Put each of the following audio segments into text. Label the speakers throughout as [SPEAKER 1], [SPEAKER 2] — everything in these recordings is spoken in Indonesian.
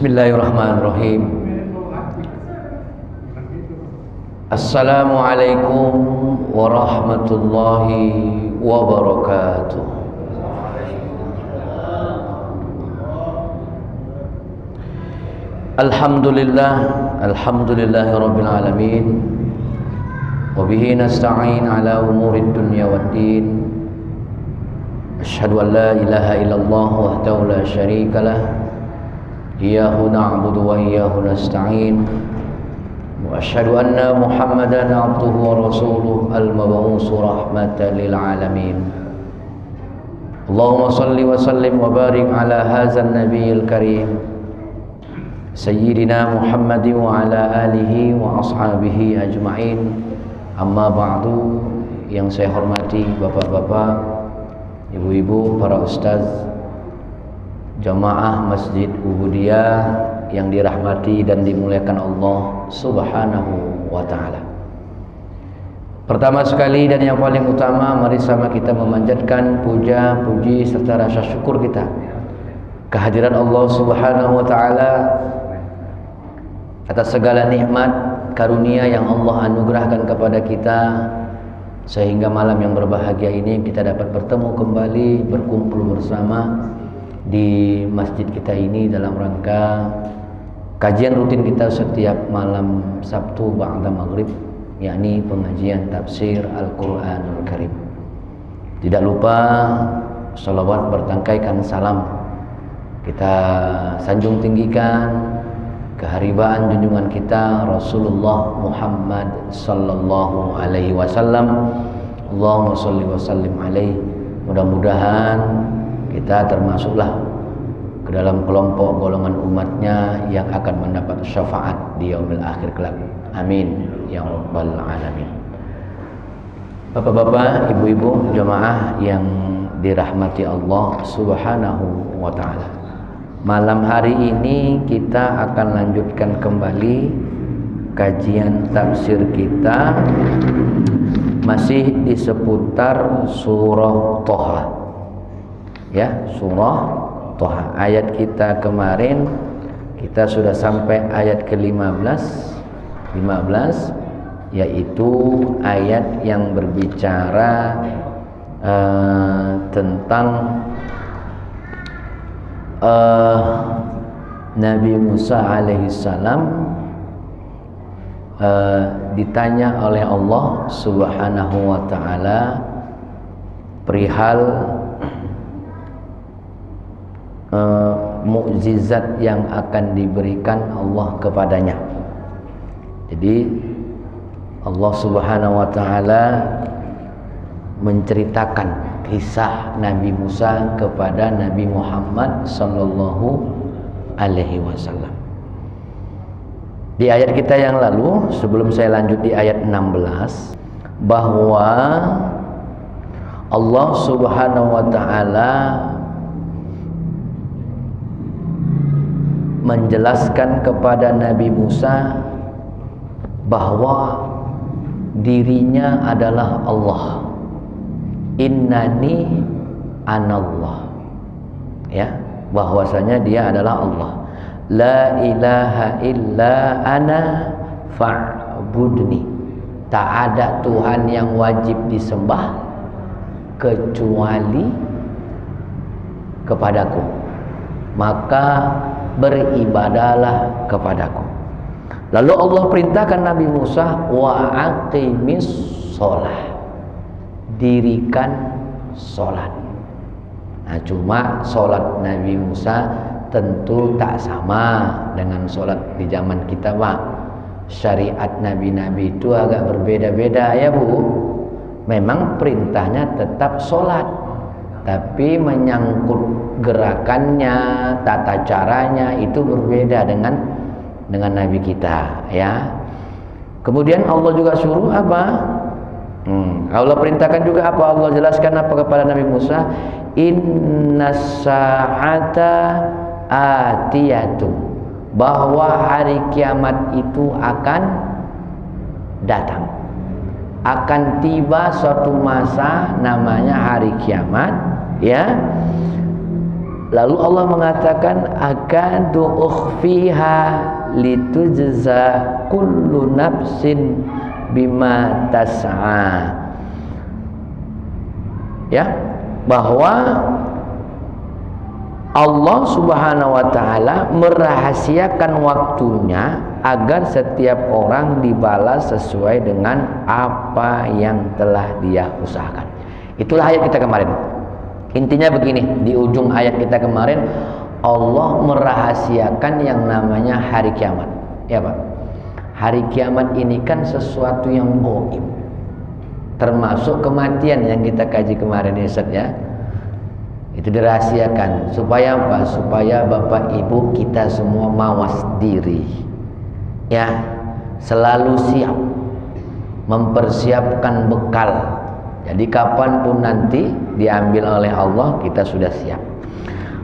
[SPEAKER 1] Bismillahirrahmanirrahim. Assalamualaikum warahmatullahi wabarakatuh. Alhamdulillahi rabbil alamin. Wa bihi nasta'in ala umurid dunya waddin. Asyhadu an la ilaha illallah wahdahu la syarikalah. Iyyahu na'budu wa iyyahu nasta'in. Wa asyhadu anna Muhammadan 'abduhu wa rasuluhu al-mab'uutsu rahmatan lil 'alamin. Allahumma shalli wa sallim wa barik ala hadzal nabiyil karim sayyidina Muhammadin wa ala alihi wa ashabihi ajma'in. Amma ba'du. Yang saya hormati bapak-bapak, ibu-ibu, para ustaz, jamaah Masjid Ubudiyah yang dirahmati dan dimuliakan Allah Subhanahu wa ta'ala. Pertama sekali dan yang paling utama, mari sama kita memanjatkan puja, puji serta rasa syukur kita kehadiran Allah Subhanahu wa ta'ala atas segala nikmat karunia yang Allah anugerahkan kepada kita, sehingga malam yang berbahagia ini kita dapat bertemu kembali, berkumpul bersama di masjid kita ini dalam rangka kajian rutin kita setiap malam Sabtu ba'da maghrib, yakni pengajian tafsir Al-Quranul Karim. Tidak lupa salawat bertangkaikan salam kita sanjung tinggikan keharibaan junjungan kita Rasulullah Muhammad sallallahu alaihi wasallam. Allahumma shalli wa sallim alaihi. Mudah-mudahan kita termasuklah ke dalam kelompok golongan umatnya yang akan mendapat syafaat di yaumil akhir kelak. Amin ya rabbal alamin. Bapak-bapak, ibu-ibu, jemaah yang dirahmati Allah Subhanahu wa ta'ala. Malam hari ini kita akan lanjutkan kembali kajian tafsir kita, masih di seputar surah Thaha. Ya, surah Thaha. Ayat kita kemarin kita sudah sampai ayat ke-15, yaitu ayat yang berbicara tentang Nabi Musa alaihissalam ditanya oleh Allah Subhanahu wa ta'ala perihal mukjizat yang akan diberikan Allah kepadanya. Jadi Allah Subhanahu wa ta'ala menceritakan kisah Nabi Musa kepada Nabi Muhammad sallallahu alaihi wasallam. Di ayat kita yang lalu, sebelum saya lanjut di ayat 16, bahwa Allah Subhanahu wa ta'ala menjelaskan kepada Nabi Musa bahwa dirinya adalah Allah. Innani anallah. Ya, bahwasanya dia adalah Allah. La ilaha illa ana fa'budni. Tak ada Tuhan yang wajib disembah kecuali kepadaku, maka beribadalah kepadaku. Lalu Allah perintahkan Nabi Musa, wa aqimis sholah, dirikan sholat. Nah, cuma sholat Nabi Musa tentu tak sama dengan sholat di zaman kita, Pak. Syariat Nabi-Nabi itu agak berbeda-beda ya Bu. Memang perintahnya tetap sholat, tapi menyangkut gerakannya, tata caranya itu berbeda dengan Nabi kita, ya. Kemudian Allah juga suruh apa? Allah perintahkan juga apa? Allah jelaskan apa kepada Nabi Musa? Innas sa'ata atiyatun, bahwa hari kiamat itu akan datang, akan tiba suatu masa namanya hari kiamat, ya. Lalu Allah mengatakan akadu ukhfiha litujza kullu nafsin bima tas'a. Ya, bahwa Allah Subhanahu wa taala merahasiakan waktunya agar setiap orang dibalas sesuai dengan apa yang telah dia usahakan. Itulah ayat kita kemarin. Intinya begini, di ujung ayat kita kemarin Allah merahasiakan yang namanya hari kiamat. Ya Pak, hari kiamat ini kan sesuatu yang gaib, termasuk kematian yang kita kaji kemarin Ustaz ya. Itu dirahasiakan supaya apa? Supaya Bapak Ibu kita semua mawas diri, ya, selalu siap mempersiapkan bekal. Jadi kapanpun nanti diambil oleh Allah, kita sudah siap.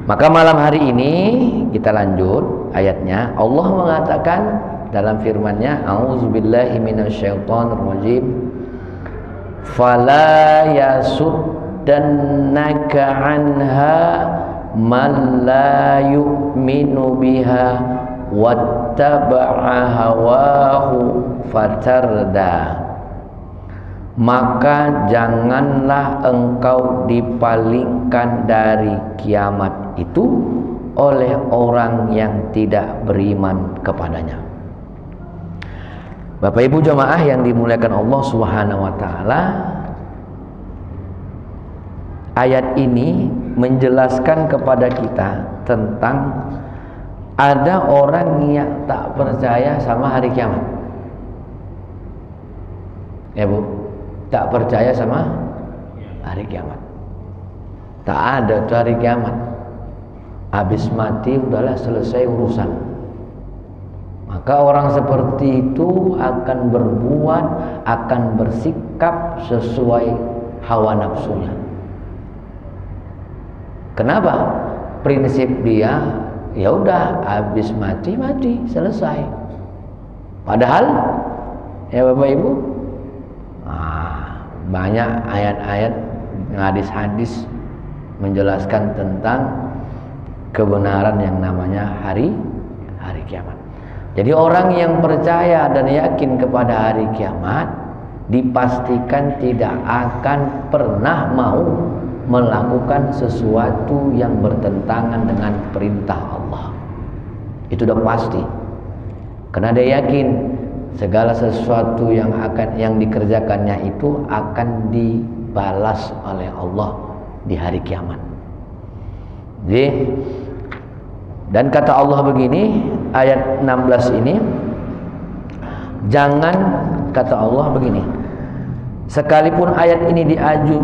[SPEAKER 1] Maka malam hari ini kita lanjut ayatnya. Allah mengatakan dalam firman-Nya, A'udzubillahi minasyaitonirrajim. Fala yasuddannaka 'anha man la yu'minu biha wattaba'a hawahu fatarda. Maka janganlah engkau dipalingkan dari kiamat itu oleh orang yang tidak beriman kepadanya. Bapak Ibu jemaah yang dimuliakan Allah Subhanahu wa taala, ayat ini menjelaskan kepada kita tentang ada orang yang tak percaya sama hari kiamat. Ya Bu, tak percaya sama hari kiamat. Tak ada tuh hari kiamat. Habis mati udahlah selesai urusan. Maka orang seperti itu akan berbuat, akan bersikap sesuai hawa nafsunya. Kenapa? Prinsip dia ya udah habis mati selesai. Padahal ya Bapak Ibu, banyak ayat-ayat, hadis-hadis menjelaskan tentang kebenaran yang namanya hari kiamat. Jadi orang yang percaya dan yakin kepada hari kiamat dipastikan tidak akan pernah mau melakukan sesuatu yang bertentangan dengan perintah Allah. Itu udah pasti. Karena dia yakin segala sesuatu yang dikerjakannya itu akan dibalas oleh Allah di hari kiamat. Jadi, dan kata Allah begini, ayat 16 ini, jangan, kata Allah begini, sekalipun ayat ini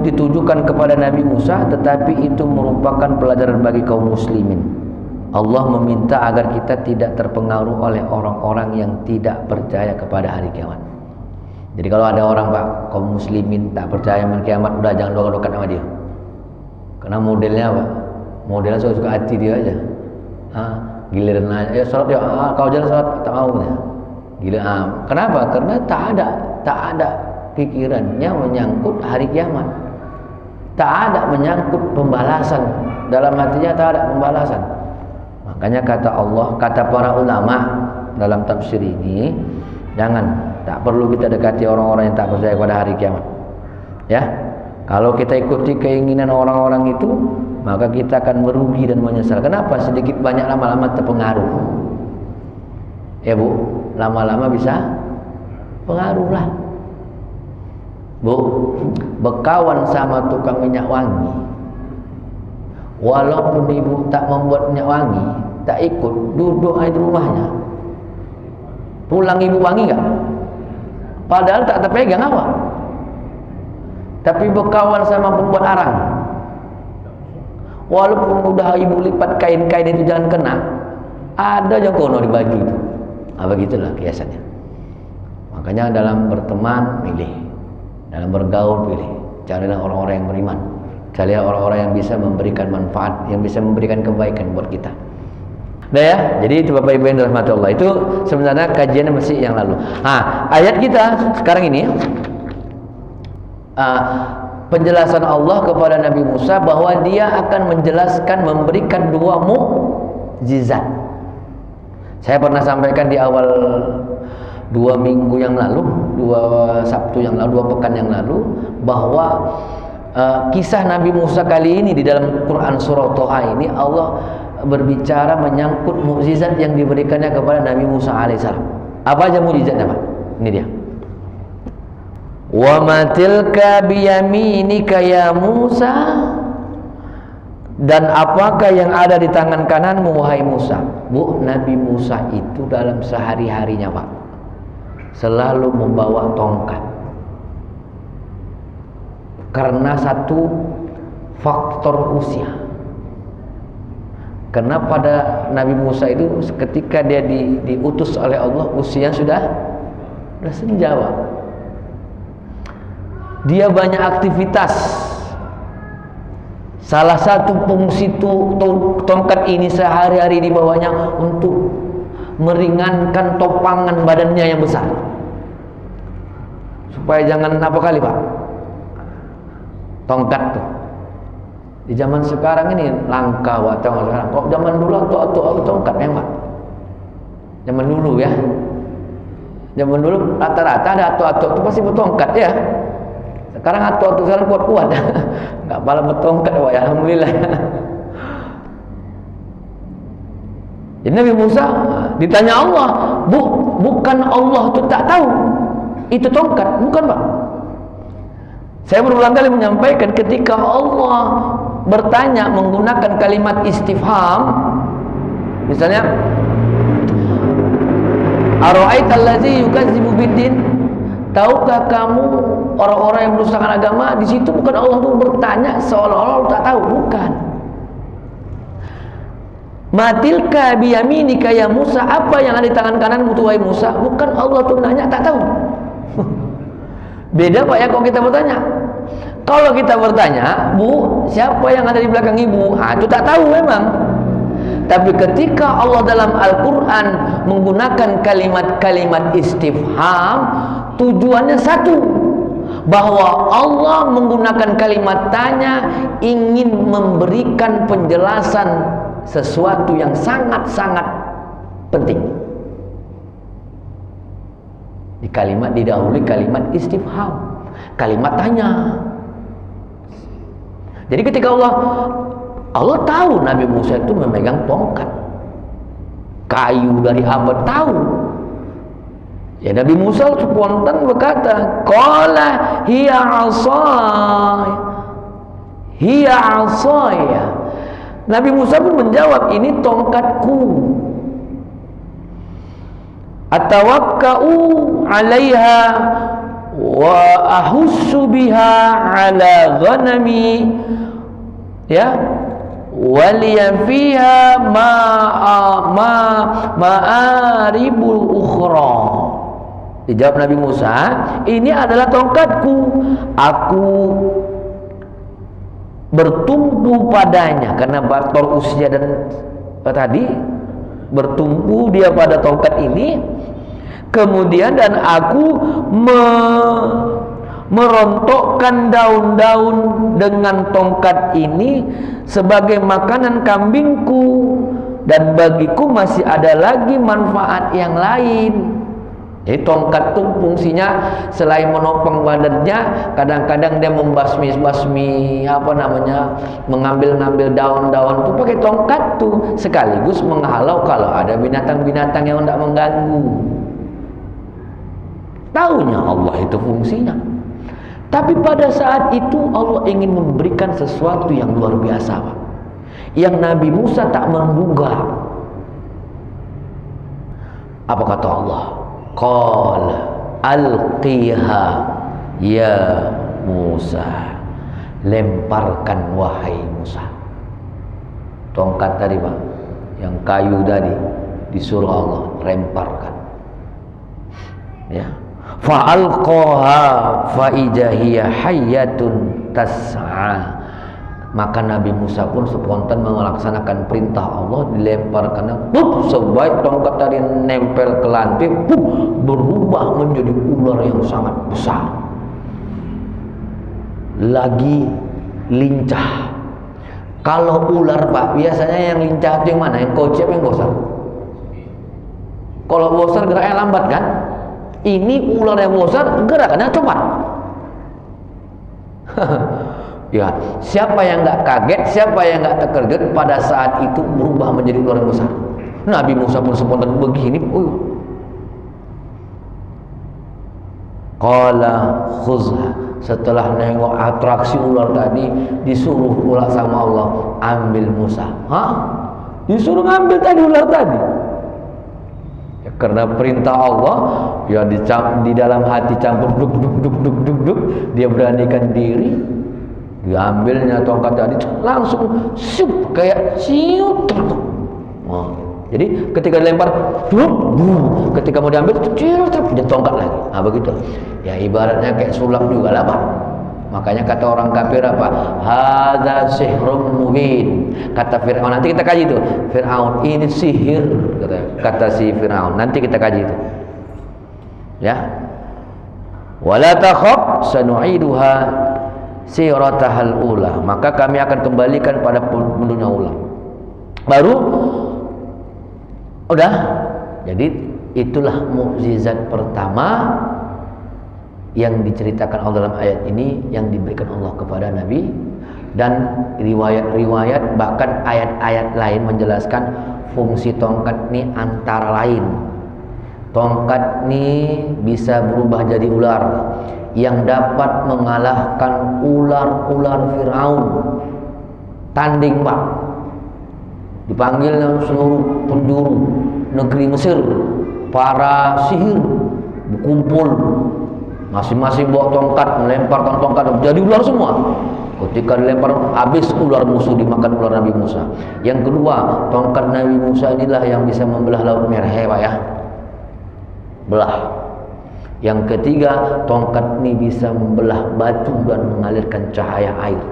[SPEAKER 1] ditujukan kepada Nabi Musa, tetapi itu merupakan pelajaran bagi kaum muslimin. Allah meminta agar kita tidak terpengaruh oleh orang-orang yang tidak percaya kepada hari kiamat. Jadi kalau ada orang Pak, kaum muslimin tak percaya sama kiamat, udah jangan doa-doakan sama dia. Karena modelnya Pak, modelnya suka hati dia aja. Giliran aja, ya sholat ya, kau jalan sholat tak mau ya. Gila, kenapa? Karena tak ada pikirannya menyangkut hari kiamat. Tak ada menyangkut pembalasan. Dalam hatinya tak ada pembalasan. Makanya kata Allah, kata para ulama dalam tafsir ini, tak perlu kita dekati orang-orang yang tak percaya pada hari kiamat. Ya, kalau kita ikuti keinginan orang-orang itu, maka kita akan merugi dan menyesal. Kenapa? Sedikit banyak lama-lama terpengaruh. Ya Bu, lama-lama bisa pengaruh lah. Bu, berkawan sama tukang minyak wangi, walaupun ibu tak membuat minyak wangi, tak ikut, duduk aja di rumahnya. Pulang ibu wangi gak? Padahal tak terpegang apa. Tapi berkawan sama pembuat arang, walaupun udah ibu lipat kain-kain itu jangan kena, ada aja kono dibagi itu. Begitulah kiasannya. Makanya dalam berteman pilih, dalam bergaul pilih, carilah orang-orang yang beriman, carilah orang-orang yang bisa memberikan manfaat, yang bisa memberikan kebaikan buat kita. Nah ya, jadi itu Bapak Ibu yang dirahmati Allah. Itu sebenarnya kajian masih yang lalu. Ayat kita sekarang ini, penjelasan Allah kepada Nabi Musa bahwa dia akan menjelaskan, memberikan 2 mukjizat. Saya pernah sampaikan di awal 2 minggu yang lalu, 2 Sabtu yang lalu, 2 pekan yang lalu, bahwa kisah Nabi Musa kali ini di dalam Quran surah Toha ini Allah berbicara menyangkut mukjizat yang diberikannya kepada Nabi Musa alaihissalam. Apa aja mukjizatnya, Pak? Ini dia. Wa ma tilka biyaminika ya Musa, dan apakah yang ada di tangan kananmu wahai Musa? Bu, Nabi Musa itu dalam sehari-harinya, Pak, selalu membawa tongkat. Karena satu faktor usia. Karena pada Nabi Musa itu ketika dia diutus oleh Allah, usia sudah senja, Pak. Dia banyak aktivitas. Salah satu fungsi tongkat ini sehari-hari dibawanya untuk meringankan topangan badannya yang besar, supaya jangan apa kali, Pak, tongkat tuh. Di zaman sekarang ini langka, Pak. Sekarang kok zaman dulu atau tongkat memang. Zaman dulu ya. Zaman dulu rata-rata ada atau itu pasti bertongkat ya. Sekarang atau sekarang kuat-kuat. Enggak pala bertongkat, Pak, ya, alhamdulillah. Jadi Nabi Musa ditanya Allah, bukan Allah itu tak tahu itu tongkat, bukan, Pak. Saya berulang kali menyampaikan ketika Allah bertanya menggunakan kalimat istifham, misalnya ara'aital ladzi yukadzibu biddin, tahukah kamu orang-orang yang merusakkan agama? Di situ bukan Allah itu bertanya seolah-olah Allah tak tahu, bukan. Matilka biyaminika ya Musa, apa yang ada di tangan kananmu wahai Musa? Bukan Allah tuh nanya tak tahu. Beda, Pak, ya kalau kita bertanya. Kalau kita bertanya, Bu, siapa yang ada di belakang ibu? Itu tak tahu memang. Tapi ketika Allah dalam Al-Quran menggunakan kalimat-kalimat istifham, tujuannya satu, bahwa Allah menggunakan kalimat tanya ingin memberikan penjelasan sesuatu yang sangat-sangat penting. Di kalimat didahului kalimat istifham, kalimat tanya. Jadi ketika Allah tahu Nabi Musa itu memegang tongkat kayu dari apa, tahu. Ya, Nabi Musa spontan berkata, qala hiya asaya. Nabi Musa pun menjawab, ini tongkatku. Atawakka'u 'alaiha wa ahussu biha 'ala ghanami, ya, waliya fiha ma'aribul ukhra. Dijawab Nabi Musa, ini adalah tongkatku, aku bertumpu padanya, karena faktor usia dan tadi bertumpu dia pada tongkat ini. Kemudian dan aku merontokkan daun-daun dengan tongkat ini sebagai makanan kambingku, dan bagiku masih ada lagi manfaat yang lain. Jadi tongkat itu fungsinya selain menopang badannya, kadang-kadang dia membasmi mengambil daun-daun itu pakai tongkat tuh, sekaligus menghalau kalau ada binatang-binatang yang tidak mengganggu. Taunya Allah itu fungsinya. Tapi pada saat itu Allah ingin memberikan sesuatu yang luar biasa, Pak, yang Nabi Musa tak menduga. Apa kata Allah? Qala alqiha ya Musa, lemparkan wahai Musa. Tongkat tadi, Pak, yang kayu tadi, disuruh Allah lemparkan. Ya, fa'alqaha fa'idahiyya hayyatun tas'a. Maka Nabi Musa pun spontan melaksanakan perintah Allah, dilemparkan, sebaik tongkat tadi nempel ke lantai, berubah menjadi ular yang sangat besar. lagi lincah. Kalau ular Pak, biasanya yang lincah itu yang mana? Yang kocep, yang bosar? Kalau bosar geraknya lambat kan? Ini ular yang bosar gerakannya cepat. Ya, siapa yang nggak kaget, siapa yang nggak terkejut pada saat itu berubah menjadi ular yang besar? Nabi Musa pun spontan begini. Qala khuzha. Setelah nengok atraksi ular tadi, disuruh pula sama Allah, ambil Musa. Disuruh ngambil tadi ular tadi. Ya, karena perintah Allah, ya di dalam hati campur duk, dia beranikan diri, diambilnya tongkat tadi langsung siup kayak siut. Jadi ketika dilempar, ketika mau diambil, dia tongkat lagi. Begitu. Ya ibaratnya kayak sulap juga lah Pak. Makanya kata orang kafir apa? Hadza sihrun mubin. Kata Fir'aun, nanti kita kaji itu. Fir'aun, ini sihir, kata si Fir'aun. Nanti kita kaji itu. Ya. Wala takhaf sanu'iduha siratahal ula. Maka kami akan kembalikan pada penduduknya ulang. Baru udah. Jadi itulah mukjizat pertama yang diceritakan Allah dalam ayat ini, yang diberikan Allah kepada Nabi. Dan riwayat-riwayat bahkan ayat-ayat lain menjelaskan fungsi tongkat ini antara lain. Tongkat ini bisa berubah jadi ular yang dapat mengalahkan ular-ular Fir'aun. Tanding Pak. Dipanggil seluruh penjuru negeri Mesir, para sihir berkumpul, masing-masing bawa tongkat, melemparkan tongkat, jadi ular semua. Ketika dilempar, habis ular musuh, dimakan ular Nabi Musa. Yang kedua, tongkat Nabi Musa inilah yang bisa membelah Laut Merah, Pak ya, belah. Yang ketiga, tongkat ini bisa membelah batu dan mengalirkan cahaya air.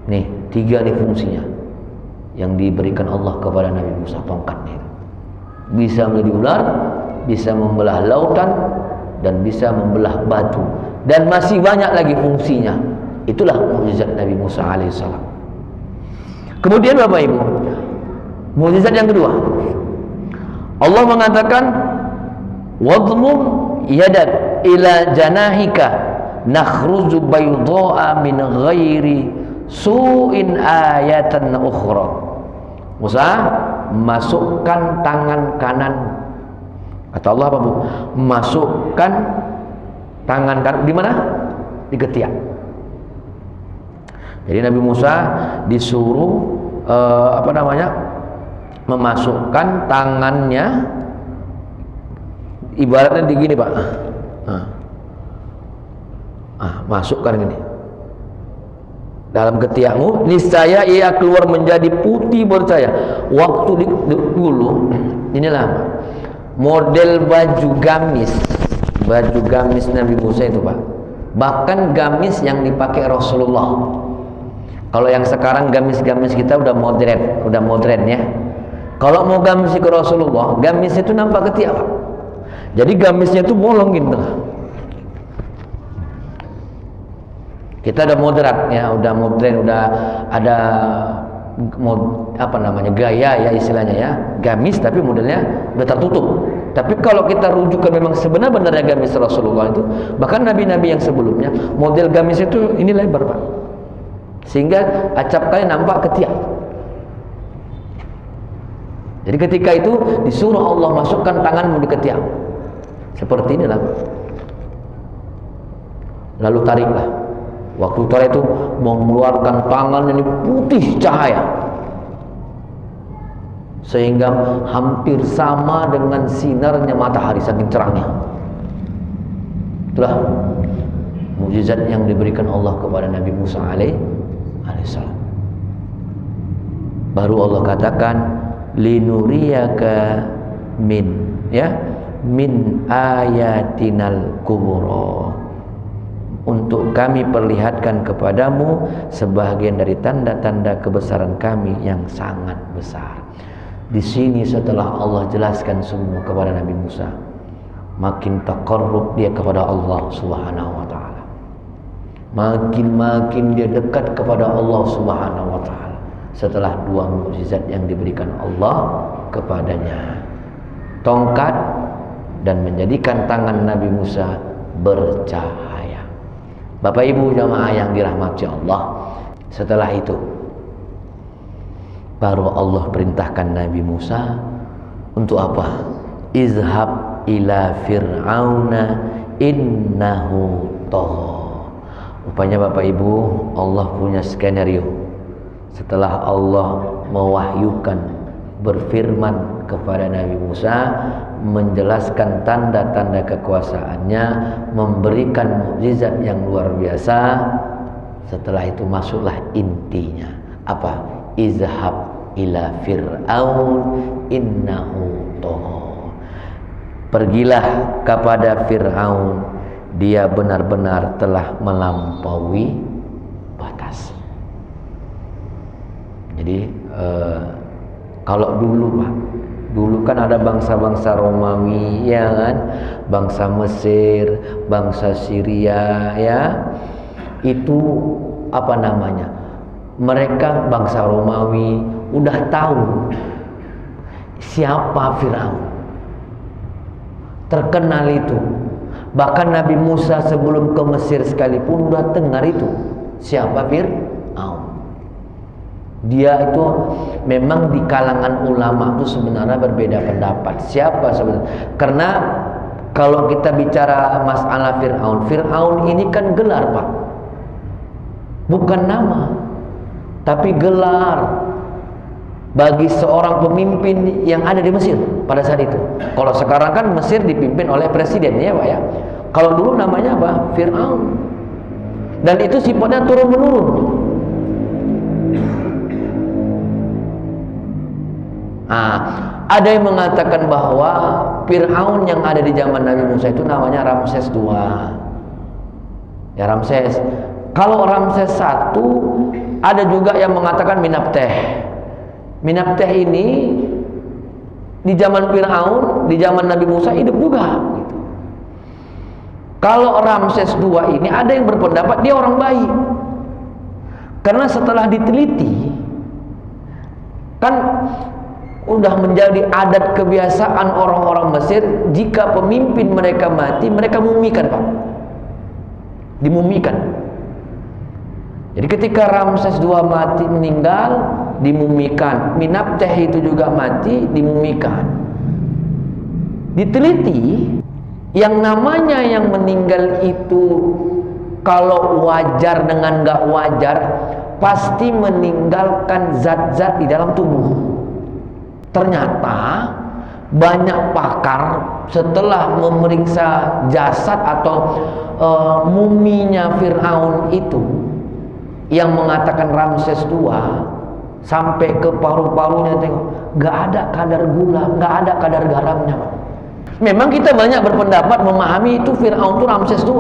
[SPEAKER 1] Nih, tiga nih fungsinya yang diberikan Allah kepada Nabi Musa, tongkatnya. Bisa menjadi ular, bisa membelah lautan, dan bisa membelah batu, dan masih banyak lagi fungsinya. Itulah mukjizat Nabi Musa alaihissalam. Kemudian Bapak Ibu, mukjizat yang kedua, Allah mengatakan wadmum yadak ila janahika nakhruju bayda'a min ghairi su'in ayatan ukhra. Musa, masukkan tangan kanan. Kata Allah apa Bu? Masukkan tangan kanan di mana? Di ketiak. Jadi Nabi Musa disuruh memasukkan tangannya, ibaratnya di gini Pak. Masukkan gini dalam ketiakmu, niscaya ia keluar menjadi putih bercahaya. Waktu dulu, inilah model baju gamis Nabi Musa itu Pak. Bahkan gamis yang dipakai Rasulullah. Kalau yang sekarang gamis-gamis kita udah modern ya. Kalau mau gamis ke Rasulullah, gamis itu nampak ketiak Pak. Jadi gamisnya itu bolong gitu. Kita udah modern ya, udah ada gaya ya istilahnya ya, gamis tapi modelnya udah tertutup. Tapi kalau kita rujukan memang sebenar-benarnya gamis Rasulullah itu, bahkan nabi-nabi yang sebelumnya model gamis itu ini lebar Pak, sehingga acap kali nampak ketiak. Jadi ketika itu disuruh Allah masukkan tanganmu di ketiak seperti inilah, lalu tariklah. Waktu itu mengeluarkan tangan ini putih cahaya, sehingga hampir sama dengan sinarnya matahari saking cerahnya. Itulah mukjizat yang diberikan Allah kepada Nabi Musa alaihissalam. Baru Allah katakan linuriyaka min ayatinal kubra, untuk kami perlihatkan kepadamu sebahagian dari tanda-tanda kebesaran kami yang sangat besar. Di sini setelah Allah jelaskan semua kepada Nabi Musa, makin taqarrub dia kepada Allah Subhanahu wa taala. makin dia dekat kepada Allah Subhanahu wa taala setelah dua mukjizat yang diberikan Allah kepadanya, tongkat dan menjadikan tangan Nabi Musa bercahaya. Bapak Ibu jamaah yang dirahmati Allah, setelah itu baru Allah perintahkan Nabi Musa untuk apa? Izhab ila fir'auna innahu tagha. Rupanya Bapak Ibu, Allah punya skenario. Setelah Allah mewahyukan, berfirman kepada Nabi Musa, menjelaskan tanda-tanda kekuasaannya, memberikan mukjizat yang luar biasa. Setelah itu masuklah intinya. Apa? Izhab ila fir'aun innahu tagha. Pergilah kepada Fir'aun, dia benar-benar telah melampaui batas. Jadi kalau dulu Pak, dulu kan ada bangsa-bangsa Romawi, ya kan, bangsa Mesir, bangsa Syria, ya, itu apa namanya? Mereka bangsa Romawi udah tahu siapa Fir'aun, terkenal itu. Bahkan Nabi Musa sebelum ke Mesir sekalipun udah dengar itu siapa Fir'aun. Dia itu memang di kalangan ulama itu sebenarnya berbeda pendapat siapa sebenarnya. Karena kalau kita bicara masalah Fir'aun, Fir'aun ini kan gelar Pak, bukan nama, tapi gelar bagi seorang pemimpin yang ada di Mesir pada saat itu. Kalau sekarang kan Mesir dipimpin oleh presiden, ya Pak ya. Kalau dulu namanya apa? Fir'aun. Dan itu sifatnya turun-menurun. Ada yang mengatakan bahwa Fir'aun yang ada di zaman Nabi Musa itu namanya Ramses II. Ya, Ramses. Kalau Ramses I, ada juga yang mengatakan Menapteh. Menapteh ini di zaman Fir'aun, di zaman Nabi Musa hidup juga gitu. Kalau Ramses II ini ada yang berpendapat dia orang baik. Karena setelah diteliti kan udah menjadi adat kebiasaan orang-orang Mesir, jika pemimpin mereka mati, mereka mumikan Pak. Dimumikan. Jadi ketika Ramses II mati, meninggal, dimumikan. Menapteh itu juga mati, dimumikan. Diteliti, yang namanya yang meninggal itu kalau wajar dengan gak wajar, pasti meninggalkan zat-zat di dalam tubuh. Ternyata banyak pakar setelah memeriksa jasad atau muminya Fir'aun itu, yang mengatakan Ramses II sampai ke paru-parunya, tengok, nggak ada kadar gula, nggak ada kadar garamnya Pak. Memang kita banyak berpendapat memahami itu Fir'aun itu Ramses II.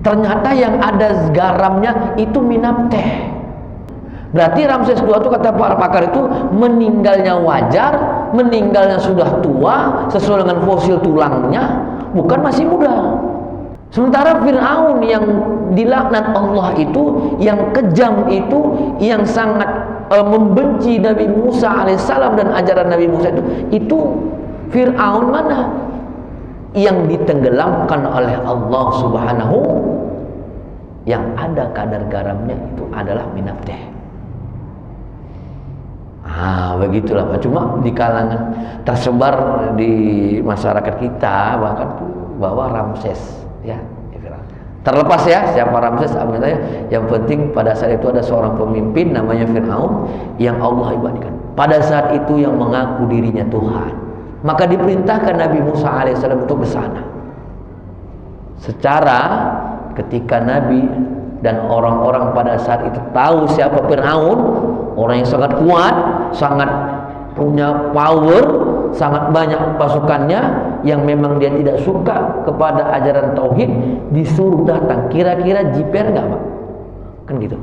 [SPEAKER 1] Ternyata yang ada garamnya itu Menapteh. Berarti Ramses II itu kata para pakar itu meninggalnya wajar, meninggalnya sudah tua sesuai dengan fosil tulangnya, bukan masih muda. Sementara Fir'aun yang dilaknat Allah itu, yang kejam itu, yang sangat membenci Nabi Musa alaihissalam dan ajaran Nabi Musa itu Fir'aun mana? Yang ditenggelamkan oleh Allah Subhanahu, yang ada kadar garamnya itu adalah Menapteh. Begitulah Pak. Cuma di kalangan tersebar di masyarakat kita bahkan bahwa Ramses, ya, terlepas ya siapa Ramses, yang penting pada saat itu ada seorang pemimpin namanya Fir'aun yang Allah ibadikan. Pada saat itu yang mengaku dirinya Tuhan, maka diperintahkan Nabi Musa alaihissalam untuk ke sana. Secara ketika Nabi dan orang-orang pada saat itu tahu siapa Fir'aun, orang yang sangat kuat, sangat punya power, sangat banyak pasukannya, yang memang dia tidak suka kepada ajaran tauhid, disuruh datang. Kira-kira jiper nggak Pak? Kan gitu.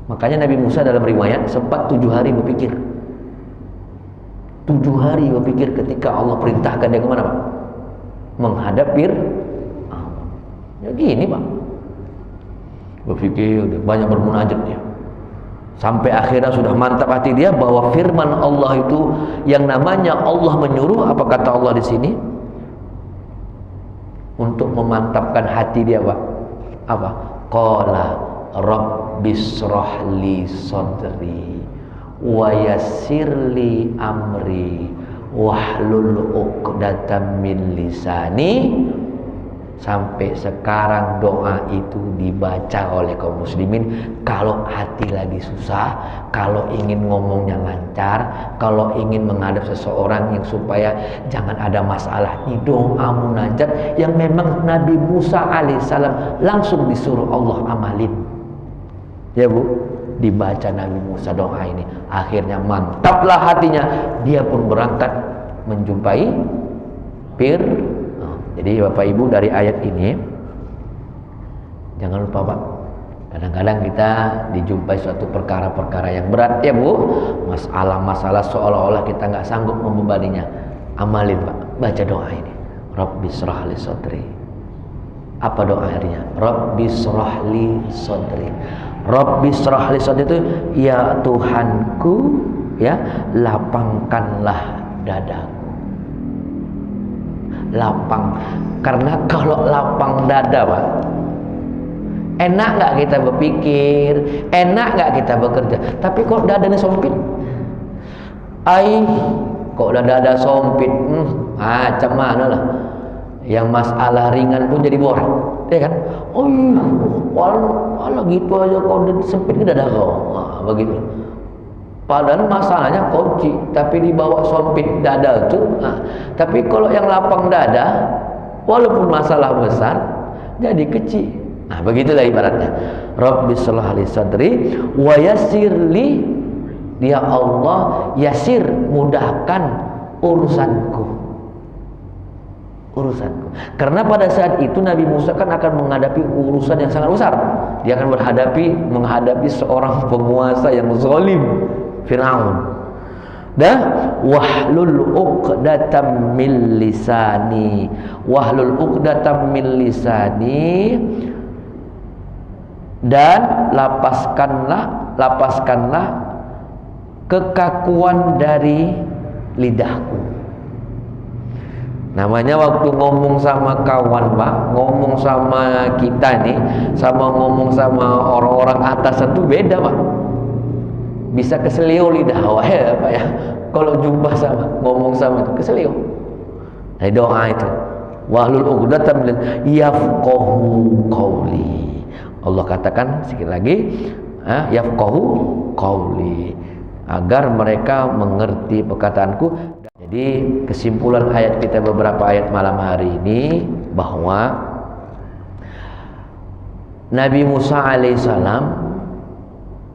[SPEAKER 1] Makanya Nabi Musa dalam riwayat sempat 7 hari berpikir. 7 hari berpikir ketika Allah perintahkan dia kemana Pak? Menghadap Fir'aun. Ya gini Pak. berpikir, banyak bermunajat dia. Sampai akhirnya sudah mantap hati dia bahwa firman Allah itu yang namanya Allah menyuruh, apa kata Allah di sini? Untuk memantapkan hati dia, Pak. Apa? Qala rabbishrah li sadri wa yassirli amri wahlul 'uqdatam min lisani. Sampai sekarang doa itu dibaca oleh kaum muslimin kalau hati lagi susah, kalau ingin ngomongnya lancar, kalau ingin menghadap seseorang yang supaya jangan ada masalah. Ini doa munajat yang memang Nabi Musa alaihissalam langsung disuruh Allah amalin. Ya Bu, dibaca Nabi Musa doa ini, akhirnya mantaplah hatinya, dia pun berangkat menjumpai Fir'aun. Jadi Bapak Ibu, dari ayat ini jangan lupa Pak, kadang-kadang kita dijumpai suatu perkara-perkara yang berat ya Bu, masalah-masalah seolah-olah kita nggak sanggup membebaninya. Amalin Pak, baca doa ini, Rabbishrah li sadri. Apa doa artinya? Rabbishrah li sadri. Rabbishrah li sadri itu ya Tuhanku, ya lapangkanlah dadaku. Lapang, karena kalau lapang dada Pak, enak nggak kita berpikir, enak nggak kita bekerja. Tapi kok dadanya sempit, kok dada sempit, macam mana lah. Yang masalah ringan pun jadi berat, ya kan? Walau gitu aja kau sempit ke dada kau, begitu. Padahal masalahnya kunci, tapi dibawa sempit dada itu. Tapi kalau yang lapang dada, walaupun masalah besar, jadi kecil. Begitulah ibaratnya. Rabbishrah li sadri wa yassir li, dia Allah yasir, mudahkan urusanku. Karena pada saat itu Nabi Musa kan akan menghadapi urusan yang sangat besar. Dia akan menghadapi seorang penguasa yang zalim, Fir'aun. Dan wahlul 'uqdatam min lisani, dan lapaskanlah kekakuan dari lidahku. Namanya waktu ngomong sama kawan Pak, ngomong sama kita nih, sama ngomong sama orang-orang atas itu beda Pak. Bisa keselio lidah ya Pak ya. Kalau jumpa sama, ngomong sama itu keselio. Dari doa itu, wahlul 'uqdatam min yafqahu qawli. Allah katakan sekali lagi, yafqahu qawli, agar mereka mengerti perkataanku. Jadi kesimpulan ayat kita beberapa ayat malam hari ini bahwa Nabi Musa alaihissalam,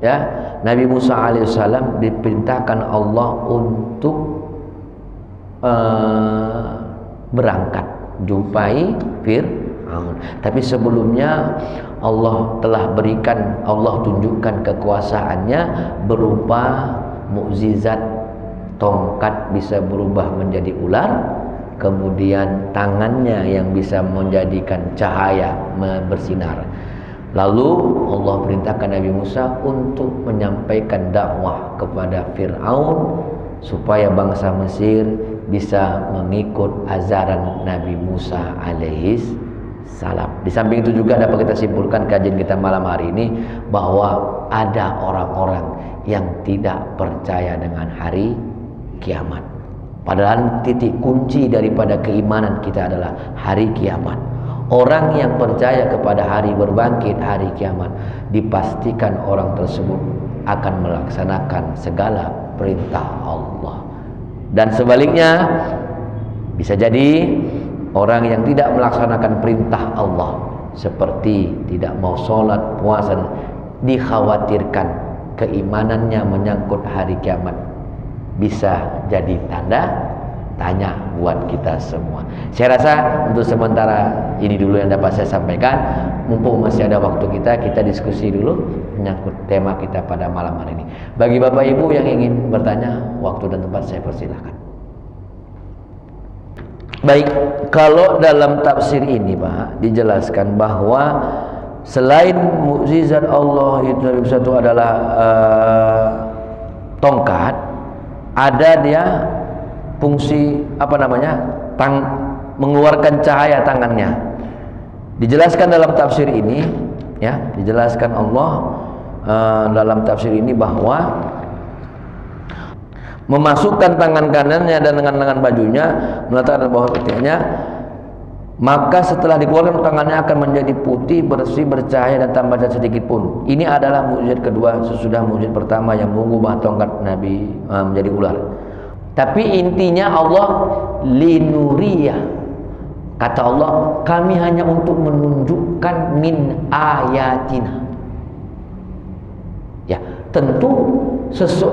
[SPEAKER 1] ya, Nabi Musa alaihissalam diperintahkan Allah untuk berangkat jumpai Fir'aun. Tapi sebelumnya Allah telah tunjukkan kekuasaannya berupa mukjizat. Tongkat bisa berubah menjadi ular, kemudian tangannya yang bisa menjadikan cahaya bersinar. Lalu Allah perintahkan Nabi Musa untuk menyampaikan dakwah kepada Fir'aun supaya bangsa Mesir bisa mengikut ajaran Nabi Musa alaihis salam. Di samping itu juga dapat kita simpulkan kajian kita malam hari ini bahwa ada orang-orang yang tidak percaya dengan hari kiamat. Padahal titik kunci daripada keimanan kita adalah hari kiamat. Orang yang percaya kepada hari berbangkit, hari kiamat, dipastikan orang tersebut akan melaksanakan segala perintah Allah. Dan sebaliknya, bisa jadi orang yang tidak melaksanakan perintah Allah, seperti tidak mau sholat, puasa, dikhawatirkan keimanannya menyangkut hari kiamat, bisa jadi tanda tanya buat kita semua. Saya rasa untuk sementara ini dulu yang dapat saya sampaikan. Mumpung masih ada waktu, kita diskusi dulu menyangkut tema kita pada malam hari ini. Bagi Bapak Ibu yang ingin bertanya, waktu dan tempat saya persilahkan. Baik, kalau dalam tafsir ini Pak dijelaskan bahwa selain mukjizat Allah itu Nabi Musa itu adalah tongkat, ada dia fungsi apa namanya, mengeluarkan cahaya tangannya. Dijelaskan dalam tafsir ini, ya, dijelaskan Allah dalam tafsir ini bahwa memasukkan tangan kanannya dan lengan bajunya, meletakkan bawah ketiaknya, maka setelah dikeluarkan tangannya akan menjadi putih, bersih, bercahaya dan tanpa cacat sedikit pun. Ini adalah mukjizat kedua sesudah mukjizat pertama yang mengubah tongkat Nabi menjadi ular. Tapi intinya Allah linuriyah. Kata Allah, kami hanya untuk menunjukkan min ayatina. Ya, tentu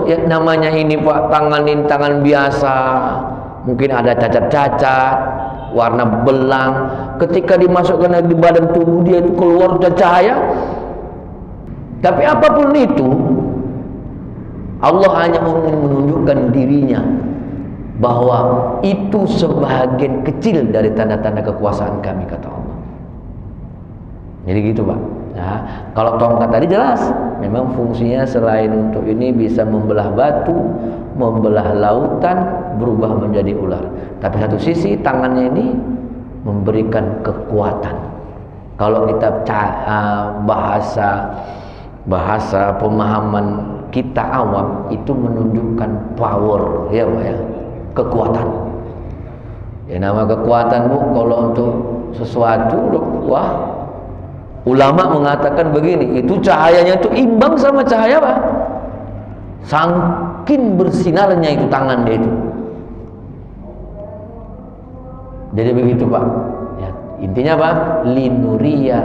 [SPEAKER 1] ya, namanya ini Pak, tangan biasa, mungkin ada cacat-cacat, warna belang. Ketika dimasukkan di badan tubuh dia itu keluar cahaya. Tapi apapun itu, Allah hanya ingin menunjukkan dirinya bahwa itu sebahagian kecil dari tanda-tanda kekuasaan kami, kata Allah. Jadi gitu Pak. Nah, kalau tongkat tadi jelas, memang fungsinya selain untuk ini bisa membelah batu, membelah lautan, berubah menjadi ular. Tapi satu sisi tangannya ini memberikan kekuatan. Kalau kita bahasa pemahaman kita awam itu menunjukkan power, ya Pak ya, kekuatan. Ya nama kekuatanmu kalau untuk sesuatu, wah, ulama mengatakan begini, itu cahayanya itu imbang sama cahaya Pak. Saking bersinarnya itu tangan dia itu. Jadi begitu Pak. Ya, intinya Pak, linuriya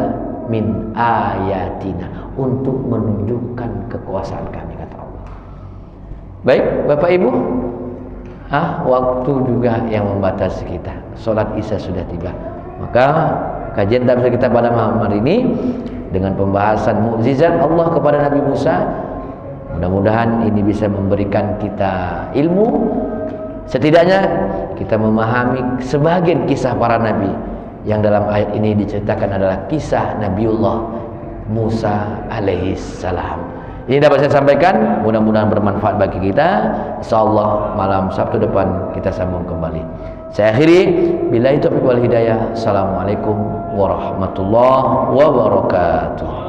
[SPEAKER 1] min ayatina, untuk menunjukkan kekuasaan kami, kata Allah. Baik Bapak Ibu, waktu juga yang membatasi kita. Sholat Isya sudah tiba. Maka kajian tafsir kita pada malam hari ini dengan pembahasan mukjizat Allah kepada Nabi Musa, mudah-mudahan ini bisa memberikan kita ilmu. Setidaknya kita memahami sebagian kisah para nabi yang dalam ayat ini diceritakan adalah kisah Nabiullah Musa alaihi salam. Ini dapat saya sampaikan, mudah-mudahan bermanfaat bagi kita. Insyaallah malam Sabtu depan kita sambung kembali. Saya akhiri, billahi taufiq wal hidayah. Assalamualaikum warahmatullahi wabarakatuh.